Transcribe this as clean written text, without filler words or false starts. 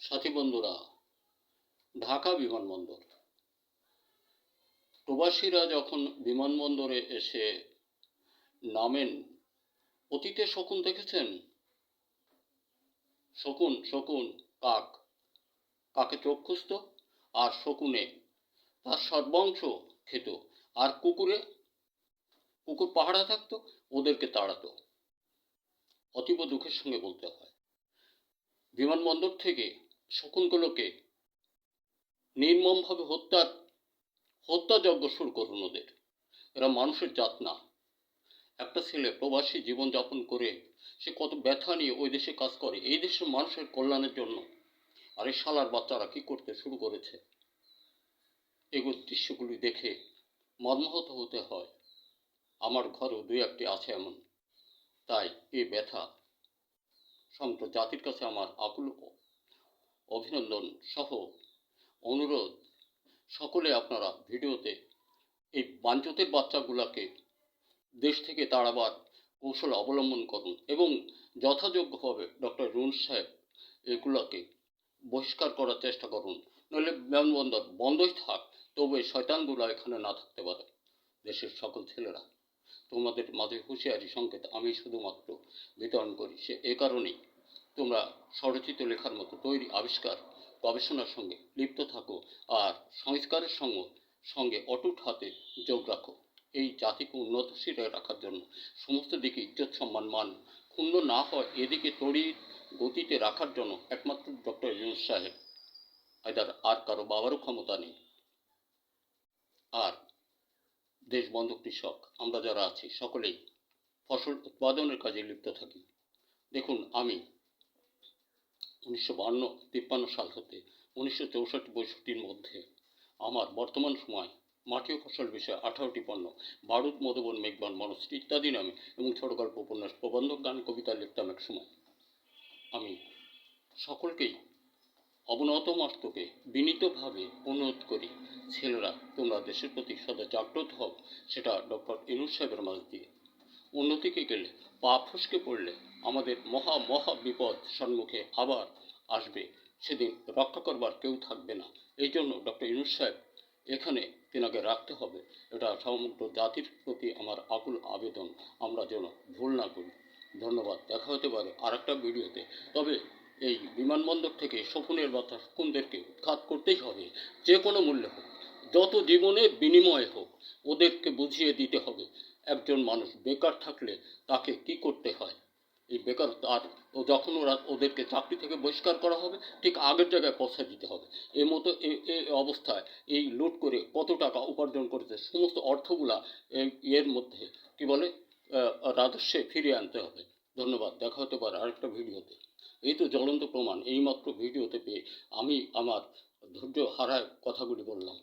সাথী বন্ধুরা, ঢাকা বিমানবন্দর। প্রবাসীরা যখন বিমানবন্দরে এসে নামেন, অতীতে শকুন দেখেছেন? শকুন শকুন কাক, কাকে চোখ খুঁজত আর শকুনে তার সর্বাংশ খেত, আর কুকুর পাহারা থাকতো, ওদেরকে তাড়াতো। অতীব দুঃখের সঙ্গে বলতে হয়, বিমানবন্দর থেকে শকুনগুলোকে নির্মমভাবে হত্যাযজ্ঞ শুরু করুন ওদের। এরা মানুষের জাত না। একটা ছেলে প্রবাসী জীবনযাপন করে সে কত ব্যথা নিয়ে ওই দেশে কাজ করে এই দেশের মানুষের কল্যাণের জন্য, আর এই শালার বাচ্চারা কি করতে শুরু করেছে। এগুলো দৃশ্যগুলি দেখে মর্মাহত হতে হয়। আমার ঘরেও দুই একটি আছে এমন। তাই এই ব্যথা সমগ্র জাতির কাছে আমার আকুল অভিনন্দন সহ অনুরোধ, সকলে আপনারা ভিডিওতে এই বাঞ্চতের বাচ্চাগুলাকে দেশ থেকে তাড়াবার কৌশল অবলম্বন করুন এবং যথাযোগ্যভাবে ডক্টর ইউনূস সাহেব এগুলোকে বহিষ্কার করার চেষ্টা করুন। নইলে বিমানবন্দর বন্ধই থাক, তবু এই শয়তানগুলো এখানে না থাকতে পারে। দেশের সকল ছেলেরা, তোমাদের মাঝে হুঁশিয়ারি সংকেত আমি শুধুমাত্র বিতরণ করি। সে এ কারণেই তোমরা স্বরচিত লেখার মতো তৈরি আবিষ্কার গবেষণার সঙ্গে লিপ্ত থাকো আর সংস্কারের সঙ্গে অটুট হাতে যোগ রাখো। এই জাতিকে উন্নতশীল রাখার জন্য সমস্ত দিকে ইজ্জত সম্মান মান ক্ষুণ্ণ না হয় এদিকে তড়িৎ গতিতে রাখার জন্য একমাত্র ডক্টর ইউনূস সাহেব, আর কারো বাবারও ক্ষমতা নেই। আর দেশবন্ধু কৃষক আমরা যারা আছি সকলেই ফসল উৎপাদনের কাজে লিপ্ত থাকি। দেখুন, আমি 1952-53 সাল হতে 1964-65 মধ্যে আমার বর্তমান সময় মাটি ও ফসল বিষয়ে 18টি পণ্য, বারুদ, মধুবন, মেঘবান, বনশ্রী ইত্যাদি নামে এবং ছোট গল্প, উপন্যাস, প্রবন্ধ, গান, কবিতা লিখতাম এক সময়। আমি সকলকেই অবনত মস্তকে বিনীতভাবে অনুরোধ করি, ছেলেরা তোমরা দেশের প্রতি সদা জাগ্রত হও। সেটা ডক্টর ইউনূস সাহেবের মাঝ দিয়ে। অন্যদিকে গেলে পা ফসকে পড়লে আমাদের মহা বিপদ সম্মুখে আবার আসবে, সেদিন রক্ষা করবার কেউ থাকবে না। এই জন্য ডক্টর ইউনূস সাহেব এখানে তেনাকে রাখতে হবে। এটা সমগ্র জাতির প্রতি আমার আকুল আবেদন, আমরা যেন ভুল না করি। ধন্যবাদ। দেখা হতে পারে আর একটা ভিডিওতে। তবে এই বিমানবন্দর থেকে শকুনের বাচ্চা শকুনদেরকে উৎখাত করতেই হবে, যে কোনো মূল্যে হোক, যত জীবনের বিনিময়ে হোক, ওদেরকে বুঝিয়ে দিতে হবে একজন মানুষ বেকার থাকলে তাকে কি করতে হয়। এই বেকার আর যখন ওদেরকে চাকরি থেকে বহিষ্কার করা হবে, ঠিক আগের জায়গায় পৌঁছে দিতে হবে। এর মতো এই অবস্থায় এই লুট করে কত টাকা উপার্জন করেছে, সমস্ত অর্থগুলা এর মধ্যে কি বলে রাজস্বে ফিরিয়ে আনতে হবে। ধন্যবাদ। দেখা হতে পারে আরেকটা ভিডিওতে। এই তো জ্বলন্ত প্রমাণ, এইমাত্র ভিডিওতে পেয়ে আমি আমার ধৈর্য হারায় কথাগুলি বললাম।